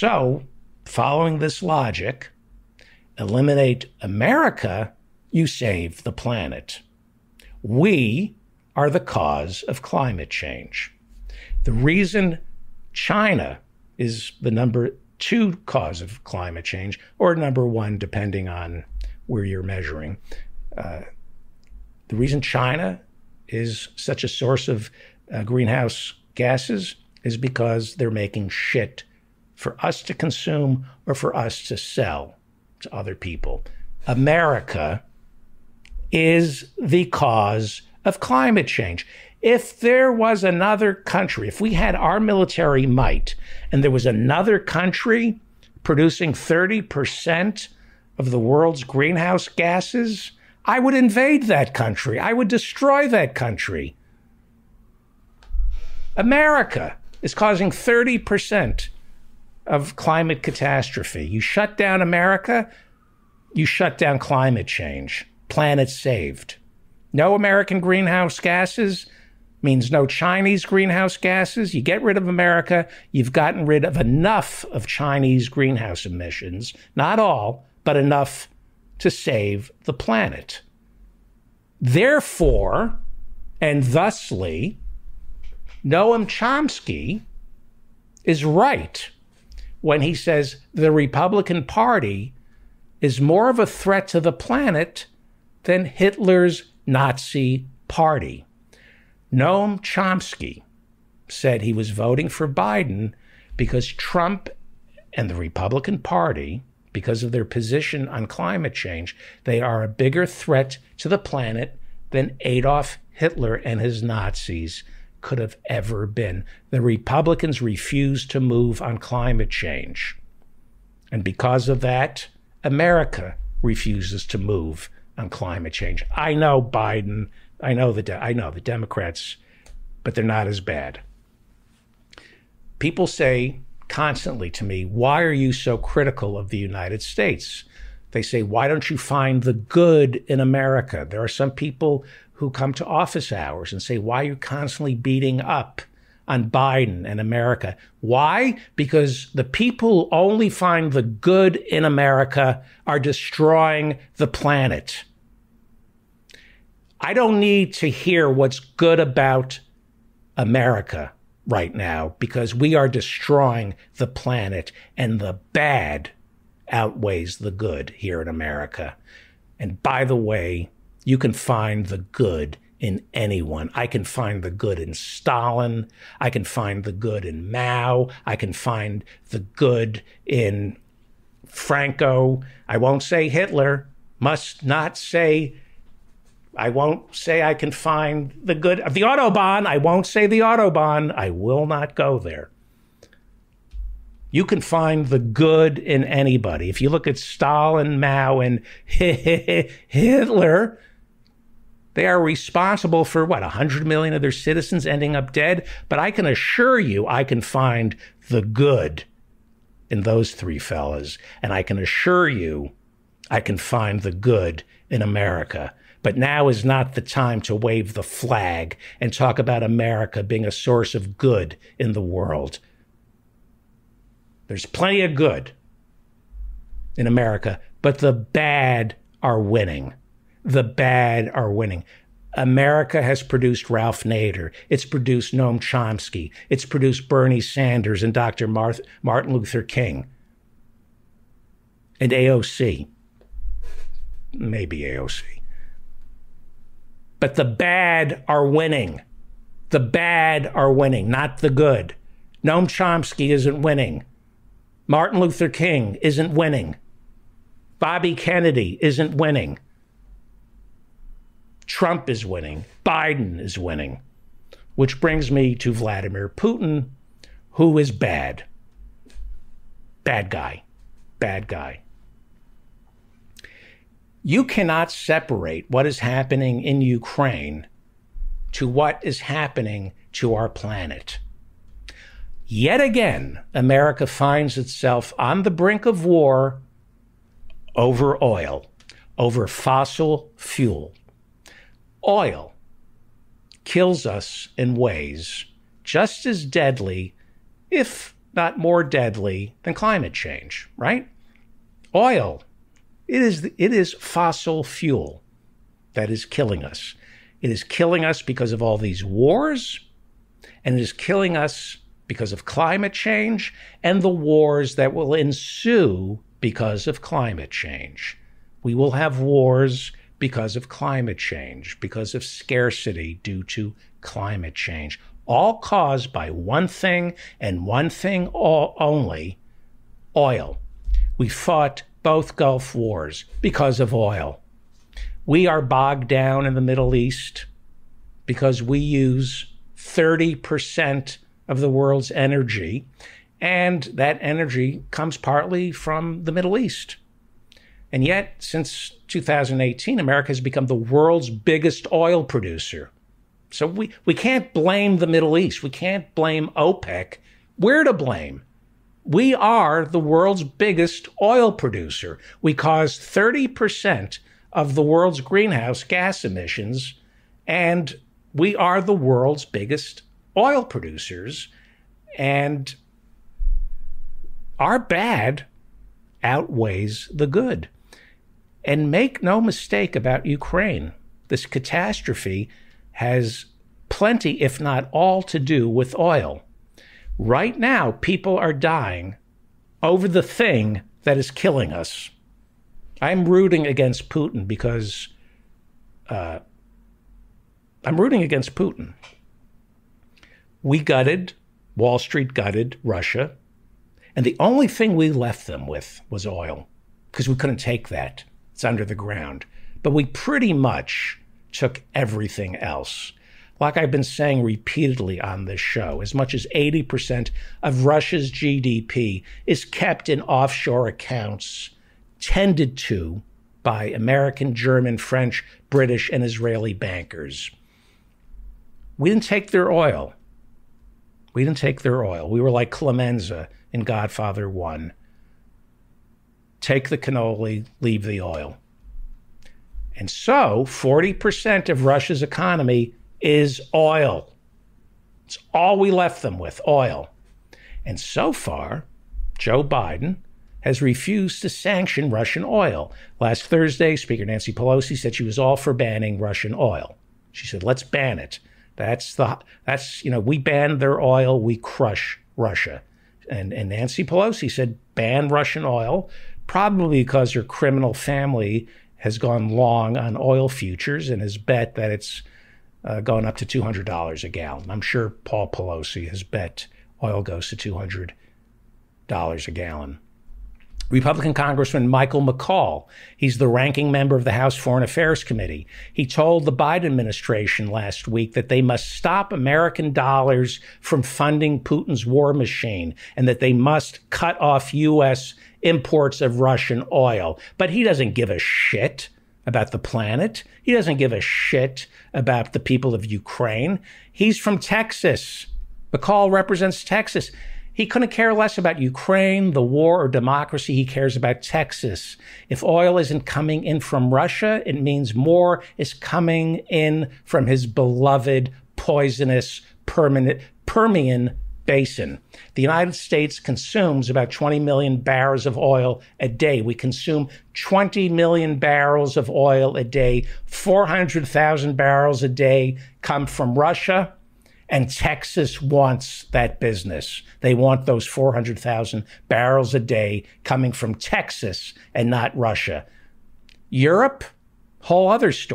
So, following this logic, eliminate America, you save the planet. We are the cause of climate change. The reason China is the number 2 cause of climate change, or number 1, depending on where you're measuring. The reason China is such a source of greenhouse gases is because they're making shit for us to consume or for us to sell to other people. America is the cause of climate change. If there was another country, if we had our military might and there was another country producing 30% of the world's greenhouse gases, I would invade that country. I would destroy that country. America is causing 30% of climate catastrophe. You shut down America, you shut down climate change. Planet saved. No American greenhouse gases means no Chinese greenhouse gases. You get rid of America, you've gotten rid of enough of Chinese greenhouse emissions, not all, but enough to save the planet. Therefore, and thusly, Noam Chomsky is right when he says the Republican Party is more of a threat to the planet than Hitler's Nazi Party. Noam Chomsky said he was voting for Biden because Trump and the Republican Party, because of their position on climate change, they are a bigger threat to the planet than Adolf Hitler and his Nazis could have ever been. The Republicans refuse to move on climate change. And because of that, America refuses to move on climate change. I know Biden, I know the Democrats, but they're not as bad. People say constantly to me, why are you so critical of the United States? They say, why don't you find the good in America? There are some people who come to office hours and say, why are you constantly beating up on Biden and America? Why? Because the people who only find the good in America are destroying the planet. I don't need to hear what's good about America right now because we are destroying the planet and the bad outweighs the good here in America. And by the way, you can find the good in anyone. I can find the good in Stalin. I can find the good in Mao. I can find the good in Franco. I won't say Hitler. Must not say. I won't say I can find the good of the Autobahn. I won't say the Autobahn. I will not go there. You can find the good in anybody. If you look at Stalin, Mao, and Hitler, they are responsible for, 100 million of their citizens ending up dead? But I can assure you I can find the good in those 3 fellas. And I can assure you I can find the good in America. But now is not the time to wave the flag and talk about America being a source of good in the world. There's plenty of good in America, but the bad are winning. The bad are winning. America has produced Ralph Nader. It's produced Noam Chomsky. It's produced Bernie Sanders and Dr. Martin Luther King. And AOC. Maybe AOC. But the bad are winning. The bad are winning, not the good. Noam Chomsky isn't winning. Martin Luther King isn't winning. Bobby Kennedy isn't winning. Trump is winning. Biden is winning. Which brings me to Vladimir Putin, who is bad. Bad guy. Bad guy. You cannot separate what is happening in Ukraine to what is happening to our planet. Yet again, America finds itself on the brink of war over oil, over fossil fuel. Oil kills us in ways just as deadly, if not more deadly than climate change, right? Oil. It is fossil fuel that is killing us. It is killing us because of all these wars, and it is killing us because of climate change and the wars that will ensue because of climate change. We will have wars because of climate change, because of scarcity due to climate change, all caused by one thing and one thing only: oil. We fought both Gulf Wars because of oil. We are bogged down in the Middle East because we use 30% of the world's energy, and that energy comes partly from the Middle East. And yet, since 2018, America has become the world's biggest oil producer. So we can't blame the Middle East. We can't blame OPEC. We're to blame. We are the world's biggest oil producer. We cause 30% of the world's greenhouse gas emissions, and we are the world's biggest oil producers. And our bad outweighs the good. And make no mistake about Ukraine. This catastrophe has plenty, if not all, to do with oil. Right now, people are dying over the thing that is killing us. I'm rooting against Putin because I'm rooting against Putin. Wall Street gutted Russia, and the only thing we left them with was oil, because we couldn't take that. It's under the ground. But we pretty much took everything else. Like I've been saying repeatedly on this show, as much as 80% of Russia's GDP is kept in offshore accounts tended to by American, German, French, British, and Israeli bankers. We didn't take their oil. We didn't take their oil. We were like Clemenza in Godfather 1. Take the cannoli, leave the oil. And so 40% of Russia's economy is oil. It's all we left them with, oil. And so far, Joe Biden has refused to sanction Russian oil. Last Thursday, Speaker Nancy Pelosi said she was all for banning Russian oil. She said, let's ban it. We ban their oil, we crush Russia. And Nancy Pelosi said, ban Russian oil, probably because her criminal family has gone long on oil futures and has bet that it's going up to $200 a gallon. I'm sure Paul Pelosi has bet oil goes to $200 a gallon. Republican Congressman Michael McCaul, he's the ranking member of the House Foreign Affairs Committee. He told the Biden administration last week that they must stop American dollars from funding Putin's war machine and that they must cut off U.S. imports of Russian oil. But he doesn't give a shit about the planet. He doesn't give a shit about the people of Ukraine. He's from Texas. McCaul represents Texas. He couldn't care less about Ukraine, the war, or democracy. He cares about Texas. If oil isn't coming in from Russia, it means more is coming in from his beloved, poisonous, Permian Basin. The United States consumes about 20 million barrels of oil a day. We consume 20 million barrels of oil a day. 400,000 barrels a day come from Russia. And Texas wants that business. They want those 400,000 barrels a day coming from Texas and not Russia. Europe, whole other story.